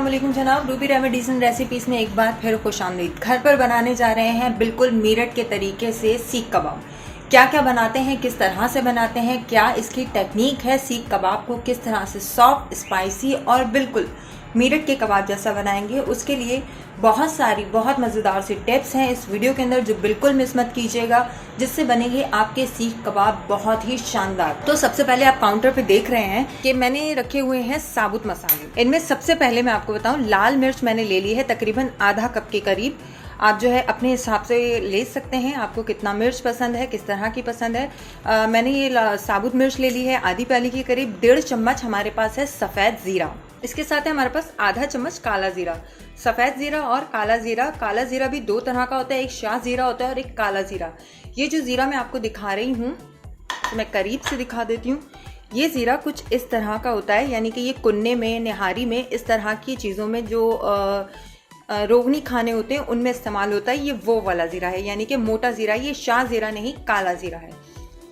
अस्सलामुअलैकुम जनाब, Ruby remedies and recipes में एक बार फिर खुशामदीद। घर पर बनाने जा रहे हैं बिल्कुल मीरठ के तरीके से सीख कबाब। क्या क्या बनाते हैं, किस तरह से बनाते हैं, क्या इसकी टेक्निक है, सीख कबाब को किस तरह से सॉफ्ट, स्पाइसी और बिल्कुल मीरठ के कबाब जैसा बनाएंगे, उसके लिए बहुत सारी बहुत मज़ेदार सी टिप्स हैं इस वीडियो के अंदर जो बिल्कुल मिस मत कीजिएगा, जिससे बनेंगे आपके सीख कबाब बहुत ही शानदार। तो सबसे पहले आप काउंटर पे देख रहे हैं कि मैंने रखे हुए हैं साबुत मसाले। इनमें सबसे पहले मैं आपको बताऊं, लाल मिर्च मैंने ले ली है तकरीबन आधा कप के करीब। आप जो है अपने हिसाब से ले सकते हैं, आपको कितना मिर्च पसंद है, किस तरह की पसंद है। मैंने ये साबुत मिर्च ले ली है आधी प्याली के करीब। 1.5 चम्मच हमारे पास है सफ़ेद ज़ीरा। इसके साथ है हमारे पास आधा चम्मच काला ज़ीरा। सफ़ेद ज़ीरा और काला ज़ीरा भी दो तरह का होता है, एक शाह ज़ीरा होता है और एक काला ज़ीरा। ये जो ज़ीरा मैं आपको दिखा रही हूँ, तो मैं करीब से दिखा देती हूँ। ये ज़ीरा कुछ इस तरह का होता है, यानी कि ये कुन्ने में, निहारी में, इस तरह की चीज़ों में जो रोगनी खाने होते हैं उनमें इस्तेमाल होता है। ये वो वाला ज़ीरा है, यानी कि मोटा ज़ीरा। ये शाह ज़ीरा नहीं, काला ज़ीरा है।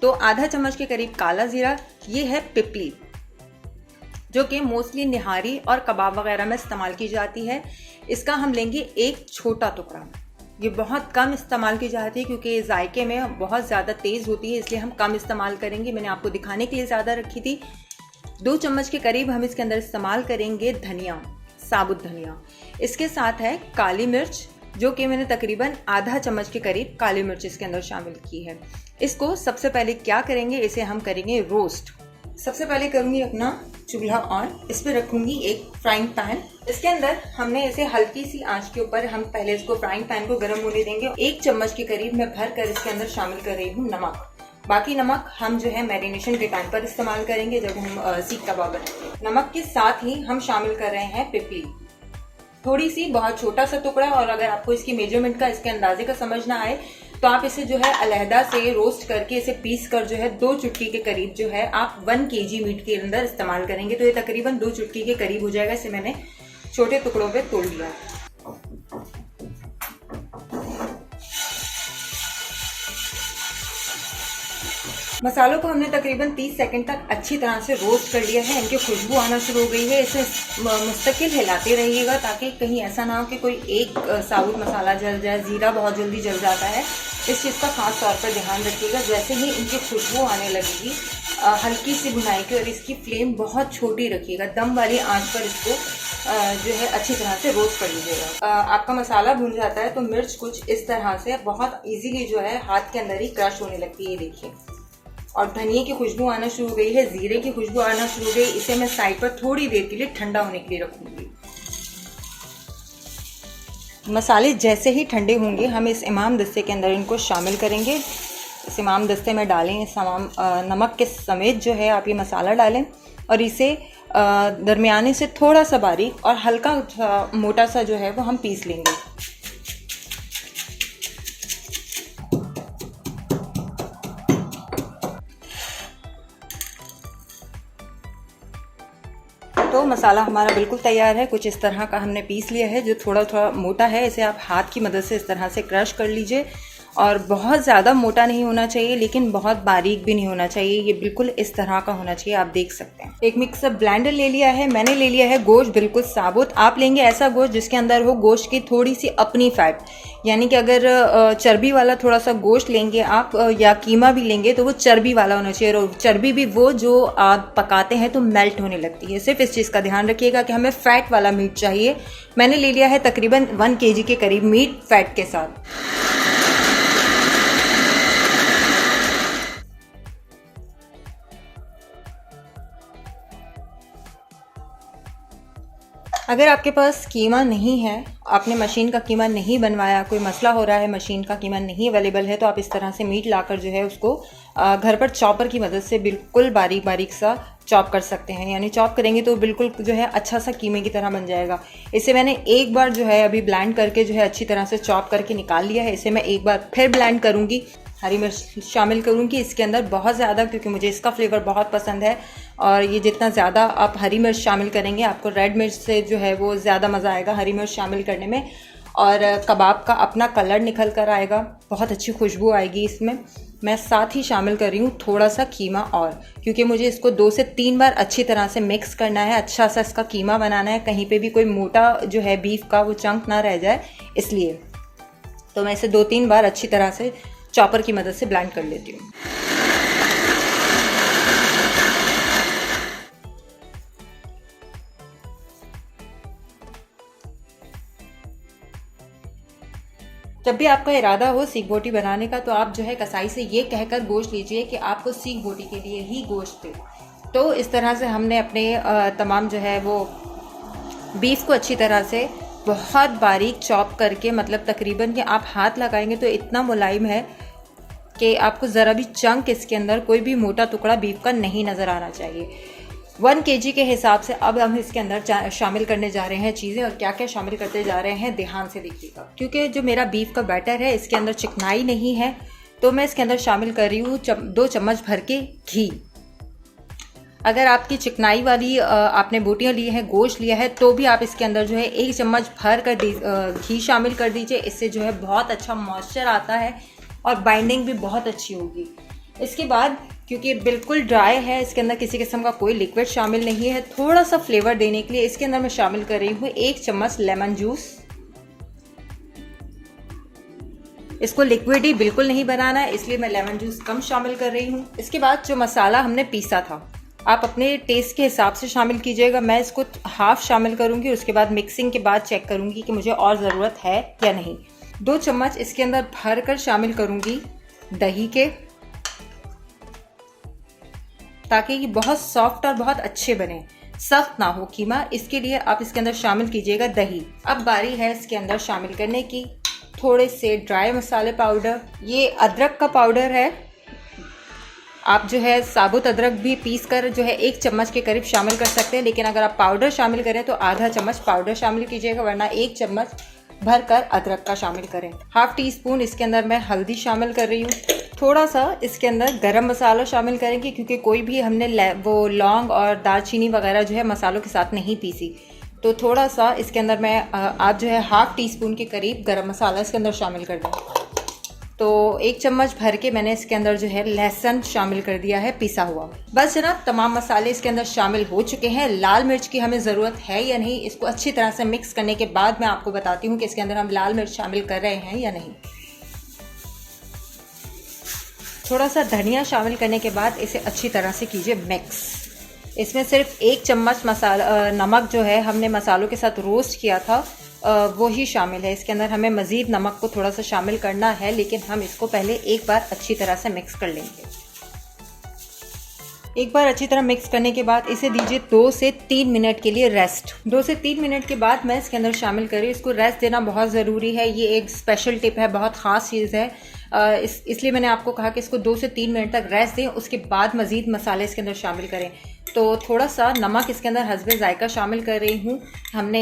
तो आधा चम्मच के करीब काला ज़ीरा। ये है पिपली, जो कि मोस्टली निहारी और कबाब वगैरह में इस्तेमाल की जाती है। इसका हम लेंगे एक छोटा टुकड़ा। ये बहुत कम इस्तेमाल की जाती है क्योंकि ये जायके में बहुत ज़्यादा तेज़ होती है, इसलिए हम कम इस्तेमाल करेंगे। मैंने आपको दिखाने के लिए ज़्यादा रखी थी। 2 चम्मच के करीब हम इसके अंदर इस्तेमाल करेंगे धनिया, साबुत धनिया। इसके साथ है काली मिर्च, जो कि मैंने तकरीबन आधा चम्मच के करीब काली मिर्च इसके अंदर शामिल की है। इसको सबसे पहले क्या करेंगे, इसे हम करेंगे रोस्ट। सबसे पहले करूंगी अपना चूल्हा ऑन, इस पर रखूंगी एक फ्राइंग पैन। इसके अंदर हमने इसे हल्की सी आंच के ऊपर हम पहले इसको फ्राइंग पैन को गर्म होने देंगे। 1 चम्मच के करीब मैं भर कर इसके अंदर शामिल कर रही हूँ नमक। बाकी नमक हम जो है मैरिनेशन के टाइम पर इस्तेमाल करेंगे जब हम सीख कबाब बनाएंगे। नमक के साथ ही हम शामिल कर रहे हैं पिपली, थोड़ी सी, बहुत छोटा सा टुकड़ा। और अगर आपको इसकी मेजरमेंट का, इसके अंदाजे का समझ ना आए तो आप इसे जो है अलहदा से रोस्ट करके इसे पीस कर जो है 2 चुटकी के करीब जो है आप 1 kg मीट के अंदर इस्तेमाल करेंगे तो ये तकरीबन 2 चुटकी के करीब हो जाएगा। इसे मैंने छोटे टुकड़ों पे तोड़ लिया। मसालों को हमने तकरीबन 30 सेकंड तक अच्छी तरह से रोस्ट कर लिया है। इनकी खुशबू आना शुरू हो गई है। इसे मुस्तकिल हिलाते रहिएगा ताकि कहीं ऐसा ना हो कि कोई एक साबुत मसाला जल जाए। ज़ीरा बहुत जल्दी जल जाता है, इस चीज़ का खास तौर पर ध्यान रखिएगा। जैसे ही इनकी खुशबू आने लगेगी, हल्की सी भुनाई की, और इसकी फ्लेम बहुत छोटी रखिएगा। दम वाली आंच पर इसको जो है अच्छी तरह से रोस्ट कर लीजिएगा। आपका मसाला भुन जाता है तो मिर्च कुछ इस तरह से बहुत इजीली जो है हाथ के अंदर ही क्रश होने लगती है, ये देखिए। और धनिया की खुशबू आना शुरू हो गई है, जीरे की खुशबू आना शुरू हो गई। इसे मैं साइड पर थोड़ी देर के लिए ठंडा होने के लिए रखूंगी। मसाले जैसे ही ठंडे होंगे हम इस इमाम दस्ते के अंदर इनको शामिल करेंगे। इस इमाम दस्ते में डालें इस नमक के समेत जो है आप ये मसाला डालें और इसे दरमियाने से थोड़ा सा बारीक और हल्का मोटा सा जो है वो हम पीस लेंगे। तो मसाला हमारा बिल्कुल तैयार है। कुछ इस तरह का हमने पीस लिया है जो थोड़ा थोड़ा मोटा है। इसे आप हाथ की मदद से इस तरह से क्रश कर लीजिए। और बहुत ज़्यादा मोटा नहीं होना चाहिए लेकिन बहुत बारीक भी नहीं होना चाहिए, ये बिल्कुल इस तरह का होना चाहिए। आप देख सकते हैं। एक मिक्सर ब्लेंडर ले लिया है। मैंने ले लिया है गोश्त बिल्कुल साबुत। आप लेंगे ऐसा गोश्त जिसके अंदर हो गोश्त की थोड़ी सी अपनी फैट, यानी कि अगर चर्बी वाला थोड़ा सा गोश्त लेंगे आप या कीमा भी लेंगे तो वो चर्बी वाला होना चाहिए। और चर्बी भी वो जो आप पकाते हैं तो मेल्ट होने लगती है। सिर्फ इस चीज़ का ध्यान रखिएगा कि हमें फैट वाला मीट चाहिए। मैंने ले लिया है तकरीबन 1 kg के करीब मीट फैट के साथ। अगर आपके पास कीमा नहीं है, आपने मशीन का कीमा नहीं बनवाया, कोई मसला हो रहा है, मशीन का कीमा नहीं अवेलेबल है, तो आप इस तरह से मीट लाकर जो है उसको घर पर चॉपर की मदद से बिल्कुल बारीक बारीक सा चॉप कर सकते हैं। यानी चॉप करेंगे तो बिल्कुल जो है अच्छा सा कीमे की तरह बन जाएगा। इसे मैंने एक बार जो है अभी ब्लेंड करके जो है अच्छी तरह से चॉप करके निकाल लिया है। इसे मैं एक बार फिर ब्लेंड करूँगी। हरी मिर्च शामिल करूँगी इसके अंदर बहुत ज़्यादा, क्योंकि मुझे इसका फ्लेवर बहुत पसंद है। और ये जितना ज़्यादा आप हरी मिर्च शामिल करेंगे, आपको रेड मिर्च से जो है वो ज़्यादा मज़ा आएगा हरी मिर्च शामिल करने में। और कबाब का अपना कलर निकल कर आएगा, बहुत अच्छी खुशबू आएगी इसमें। मैं साथ ही शामिल कर रही हूँ थोड़ा सा कीमा और, क्योंकि मुझे इसको 2 से 3 बार अच्छी तरह से मिक्स करना है, अच्छा सा इसका कीमा बनाना है, कहीं पे भी कोई मोटा जो है बीफ का वो चंक ना रह जाए, इसलिए तो मैं इसे 2-3 बार अच्छी तरह से चॉपर की मदद से ब्लेंड कर लेती हूँ। जब भी आपका इरादा हो सीख बोटी बनाने का, तो आप जो है कसाई से ये कहकर गोश्त लीजिए कि आपको सीख बोटी के लिए ही गोश्त दे। तो इस तरह से हमने अपने तमाम जो है वो बीफ को अच्छी तरह से बहुत बारीक चॉप करके, मतलब तकरीबन कि आप हाथ लगाएंगे तो इतना मुलायम है कि आपको ज़रा भी चंक इसके अंदर, कोई भी मोटा टुकड़ा बीफ का नहीं नज़र आना चाहिए। 1 kg के हिसाब से अब हम इसके अंदर शामिल करने जा रहे हैं चीज़ें, और क्या क्या शामिल करते जा रहे हैं ध्यान से देखिएगा। क्योंकि जो मेरा बीफ का बैटर है इसके अंदर चिकनाई नहीं है, तो मैं इसके अंदर शामिल कर रही हूँ 2 चम्मच भर के घी। अगर आपकी चिकनाई वाली आपने बोटियाँ ली हैं, गोश्त लिया है, तो भी आप इसके अंदर जो है 1 चम्मच भर कर घी शामिल कर दीजिए। इससे जो है बहुत अच्छा मॉइस्चर आता है और बाइंडिंग भी बहुत अच्छी होगी। इसके बाद क्योंकि बिल्कुल ड्राई है, इसके अंदर किसी किस्म का कोई लिक्विड शामिल नहीं है, थोड़ा सा फ्लेवर देने के लिए इसके अंदर मैं शामिल कर रही हूँ 1 चम्मच लेमन जूस। इसको लिक्विड ही बिल्कुल नहीं बनाना है, इसलिए मैं लेमन जूस कम शामिल कर रही हूँ। इसके बाद जो मसाला हमने पीसा था, आप अपने टेस्ट के हिसाब से शामिल कीजिएगा। मैं इसको हाफ शामिल करूँगी, उसके बाद मिक्सिंग के बाद चेक करूँगी कि मुझे और ज़रूरत है या नहीं। 2 चम्मच इसके अंदर भर कर शामिल करूँगी दही के, ताकि ये बहुत सॉफ्ट और बहुत अच्छे बने, सख्त ना हो कीमा, इसके लिए आप इसके अंदर शामिल कीजिएगा दही। अब बारी है इसके अंदर शामिल करने की थोड़े से ड्राई मसाले पाउडर। ये अदरक का पाउडर है, आप जो है साबुत अदरक भी पीस कर जो है 1 चम्मच के करीब शामिल कर सकते हैं, लेकिन अगर आप पाउडर शामिल करें तो आधा चम्मच पाउडर शामिल कीजिएगा, वरना 1 चम्मच भर कर अदरक का शामिल करें। हाफ टी स्पून इसके अंदर मैं हल्दी शामिल कर रही हूँ। थोड़ा सा इसके अंदर गरम मसाला शामिल करेंगे, क्योंकि कोई भी हमने वो लौंग और दालचीनी वगैरह जो है मसालों के साथ नहीं पीसी, तो थोड़ा सा इसके अंदर मैं आप जो है हाफ टी स्पून के करीब गरम मसाला इसके अंदर शामिल कर दें। तो 1 चम्मच भर के मैंने इसके अंदर जो है लहसुन शामिल कर दिया है पिसा हुआ। बस जनाब, तमाम मसाले इसके अंदर शामिल हो चुके हैं। लाल मिर्च की हमें ज़रूरत है या नहीं, इसको अच्छी तरह से मिक्स करने के बाद मैं आपको बताती हूँ कि इसके अंदर हम लाल मिर्च शामिल कर रहे हैं या नहीं। थोड़ा सा धनिया शामिल करने के बाद इसे अच्छी तरह से कीजिए मिक्स। इसमें सिर्फ 1 चम्मच नमक जो है हमने मसालों के साथ रोस्ट किया था वो ही शामिल है। इसके अंदर हमें मज़ीद नमक को थोड़ा सा शामिल करना है, लेकिन हम इसको पहले एक बार अच्छी तरह से मिक्स कर लेंगे। एक बार अच्छी तरह मिक्स करने के बाद इसे दीजिए 2 से 3 मिनट के लिए रेस्ट। 2 से 3 मिनट के बाद मैं इसके अंदर शामिल करी, इसको रेस्ट देना बहुत ज़रूरी है। ये एक स्पेशल टिप है, बहुत ख़ास चीज़ है, इसलिए मैंने आपको कहा कि इसको 2 से 3 मिनट तक रेस्ट दें, उसके बाद मज़ीद मसाले इसके अंदर शामिल करें। तो थोड़ा सा नमक इसके अंदर हस्बे ज़ायका शामिल कर रही हूँ। हमने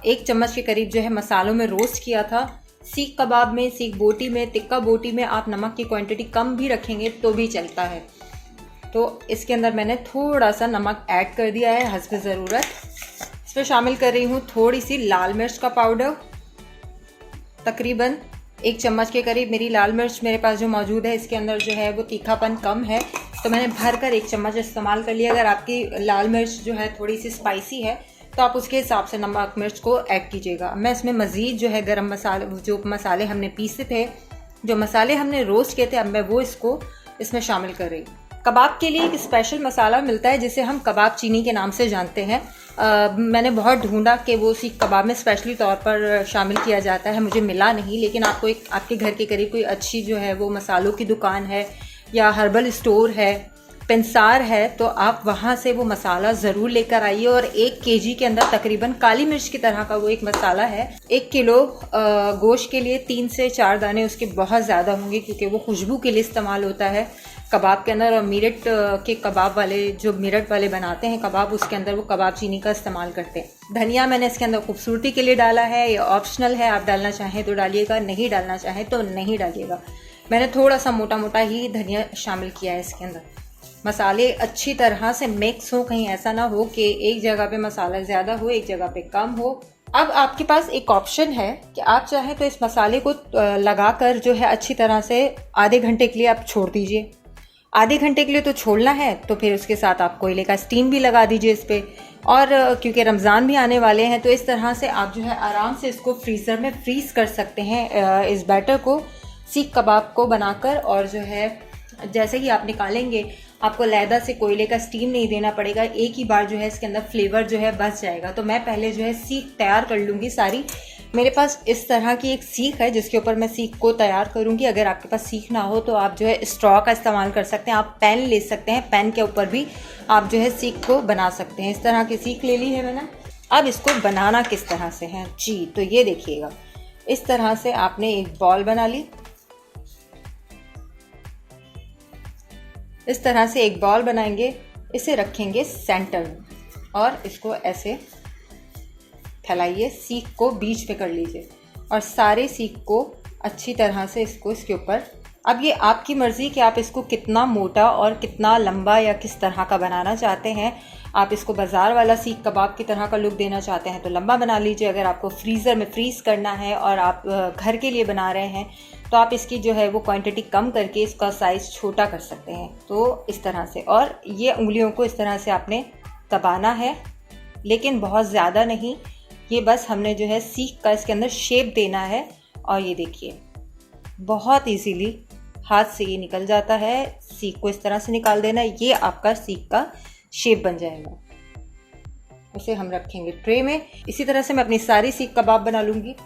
1 चम्मच के करीब जो है मसालों में रोस्ट किया था। सीख कबाब में, सीख बोटी में, टिक्का बोटी में आप नमक की क्वांटिटी कम भी रखेंगे तो भी चलता है। तो इसके अंदर मैंने थोड़ा सा नमक ऐड कर दिया है हस्बे ज़रूरत। इसमें शामिल कर रही हूँ थोड़ी सी लाल मिर्च का पाउडर, तकरीबन 1 चम्मच के करीब मेरी लाल मिर्च मेरे पास जो मौजूद है। इसके अंदर जो है वो तीखापन कम है, तो मैंने भर कर 1 चम्मच इस्तेमाल कर लिया। अगर आपकी लाल मिर्च जो है थोड़ी सी स्पाइसी है तो आप उसके हिसाब से नमक मिर्च को ऐड कीजिएगा। मैं इसमें मज़ीद जो है गरम मसाले, जो मसाले हमने पीसे थे, जो मसाले हमने रोस्ट किए थे, अब मैं वो इसमें शामिल कर रही हूँ। कबाब के लिए एक स्पेशल मसाला मिलता है जिसे हम कबाब चीनी के नाम से जानते हैं। मैंने बहुत ढूंढा कि वो सीख कबाब में स्पेशली तौर पर शामिल किया जाता है, मुझे मिला नहीं। लेकिन आपको एक आपके घर के करीब कोई अच्छी जो है वो मसालों की दुकान है या हर्बल स्टोर है, पेंसार है, तो आप वहाँ से वो मसाला ज़रूर लेकर आइए। और 1 kg के अंदर तकरीबन काली मिर्च की तरह का वो एक मसाला है। 1 किलो गोश्त के लिए 3 से 4 दाने उसके बहुत ज़्यादा होंगे, क्योंकि वो खुशबू के लिए इस्तेमाल होता है कबाब के अंदर। और मीरठ के कबाब वाले, जो मीरठ वाले बनाते हैं कबाब, उसके अंदर वो कबाब चीनी का इस्तेमाल करते हैं। धनिया मैंने इसके अंदर खूबसूरती के लिए डाला है, ये ऑप्शनल है, आप डालना चाहें तो डालिएगा, नहीं डालना चाहें तो नहीं डालिएगा। मैंने थोड़ा सा मोटा मोटा ही धनिया शामिल किया है इसके अंदर। मसाले अच्छी तरह से मिक्स हो, कहीं ऐसा ना हो कि एक जगह पे मसाला ज़्यादा हो, एक जगह पे कम हो। अब आपके पास एक ऑप्शन है कि आप चाहें तो इस मसाले को लगाकर जो है अच्छी तरह से आधे घंटे के लिए आप छोड़ दीजिए। आधे घंटे के लिए तो छोड़ना है तो फिर उसके साथ आप कोयले का स्टीम भी लगा दीजिए इस पर। और क्योंकि रमज़ान भी आने वाले हैं तो इस तरह से आप जो है आराम से इसको फ्रीज़र में फ्रीज़ कर सकते हैं इस बैटर को, सीख कबाब को बनाकर। और जो है जैसे ही आप निकालेंगे आपको लैदा से कोयले का स्टीम नहीं देना पड़ेगा, एक ही बार जो है इसके अंदर फ्लेवर जो है बच जाएगा। तो मैं पहले जो है सीख तैयार कर लूँगी सारी। मेरे पास इस तरह की एक सीख है जिसके ऊपर मैं सीख को तैयार करूँगी। अगर आपके पास सीख ना हो तो आप जो है स्ट्रॉ का इस्तेमाल कर सकते हैं, आप पैन ले सकते हैं, पैन के ऊपर भी आप जो है सीख को बना सकते हैं। इस तरह की सीख ले ली है मैंने। अब इसको बनाना किस तरह से है जी, तो ये देखिएगा, इस तरह से आपने एक बॉल बना ली। इस तरह से एक बॉल बनाएंगे, इसे रखेंगे सेंटर में और इसको ऐसे फैलाइए, सीख को बीच पे कर लीजिए और सारे सीख को अच्छी तरह से इसके ऊपर। अब ये आपकी मर्ज़ी कि आप इसको कितना मोटा और कितना लंबा या किस तरह का बनाना चाहते हैं। आप इसको बाज़ार वाला सीख कबाब की तरह का लुक देना चाहते हैं तो लंबा बना लीजिए। अगर आपको फ्रीज़र में फ्रीज़ करना है और आप घर के लिए बना रहे हैं तो आप इसकी जो है वो क्वांटिटी कम करके इसका साइज़ छोटा कर सकते हैं। तो इस तरह से, और ये उंगलियों को इस तरह से आपने दबाना है, लेकिन बहुत ज़्यादा नहीं। ये बस हमने जो है सीख का इसके अंदर शेप देना है। और ये देखिए बहुत इजीली हाथ से ये निकल जाता है। सीख को इस तरह से निकाल देना, ये आपका सीख का शेप बन जाएगा। उसे हम रखेंगे ट्रे में। इसी तरह से मैं अपनी सारी सीख कबाब बना लूँगी।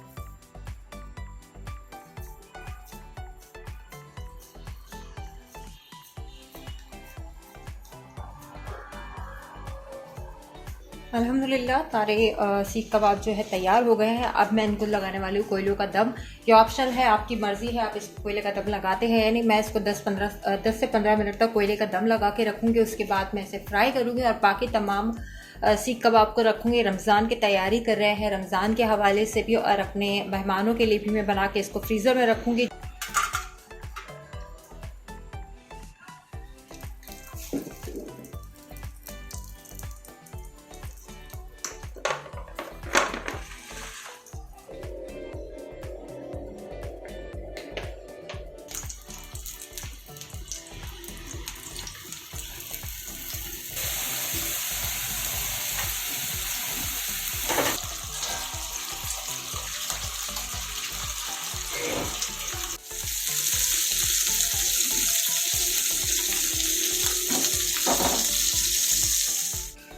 अल्हम्दुलिल्लाह सारे सीख कबाब जो है तैयार हो गए हैं। अब मैं इनको लगाने वाली हूँ कोयलों का दम। ये ऑप्शनल है, आपकी मर्ज़ी है आप इस कोयले का दम लगाते हैं या नहीं। मैं इसको 10 से 15 मिनट तक कोयले का दम लगा के रखूँगी। उसके बाद मैं इसे फ्राई करूँगी और बाकी तमाम सीख कबाब को रखूँगी। रमज़ान की तैयारी कर रहे हैं, रमज़ान के हवाले से भी और अपने मेहमानों के लिए भी मैं बना के इसको फ्रीज़र में रखूँगी।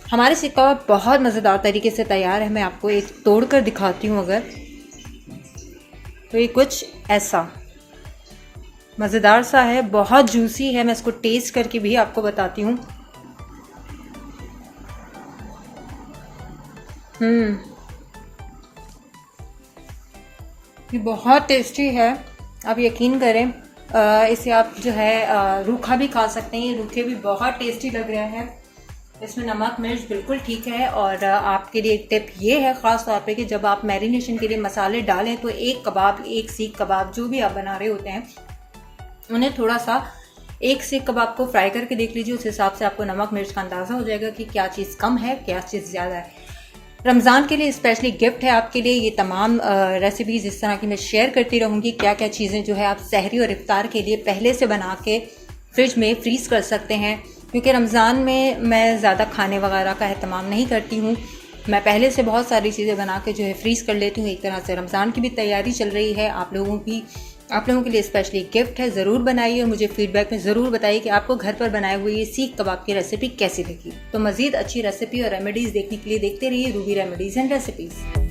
हमारे सीख कबाब बहुत मज़ेदार तरीके से तैयार है। मैं आपको एक तोड़ कर दिखाती हूँ अगर, तो ये कुछ ऐसा मज़ेदार सा है, बहुत जूसी है। मैं इसको टेस्ट करके भी आपको बताती हूँ। ये बहुत टेस्टी है, आप यकीन करें। इसे आप जो है रूखा भी खा सकते हैं, ये रूखे भी बहुत टेस्टी लग रहे हैं। इसमें नमक मिर्च बिल्कुल ठीक है। और आपके लिए एक टिप ये है ख़ास तौर पे कि जब आप मैरिनेशन के लिए मसाले डालें तो एक कबाब, एक सीख कबाब जो भी आप बना रहे होते हैं उन्हें थोड़ा सा एक सीख कबाब को फ्राई करके देख लीजिए। उस हिसाब से आपको नमक मिर्च का अंदाज़ा हो जाएगा कि क्या चीज़ कम है क्या चीज़ ज़्यादा है। रमज़ान के लिए स्पेशली गिफ्ट है आपके लिए ये तमाम रेसिपीज़ इस तरह की मैं शेयर करती रहूँगी। क्या क्या चीज़ें जो है आप सहरी और इफ्तार के लिए पहले से बना के फ्रिज में फ्रीज़ कर सकते हैं। क्योंकि रमज़ान में मैं ज़्यादा खाने वगैरह का एहतमाम नहीं करती हूँ, मैं पहले से बहुत सारी चीज़ें बना के जो है फ्रीज़ कर लेती हूँ। एक तरह से रमज़ान की भी तैयारी चल रही है। आप लोगों के लिए स्पेशली गिफ्ट है, ज़रूर बनाइए और मुझे फीडबैक में ज़रूर बताइए कि आपको घर पर बनाए हुए ये सीख कबाब की रेसिपी कैसी लगी। तो मज़ीद अच्छी रेसिपी और रेमेडीज़ देखने के लिए देखते रहिए रूबी रेमेडीज़ एंड रेसिपीज़।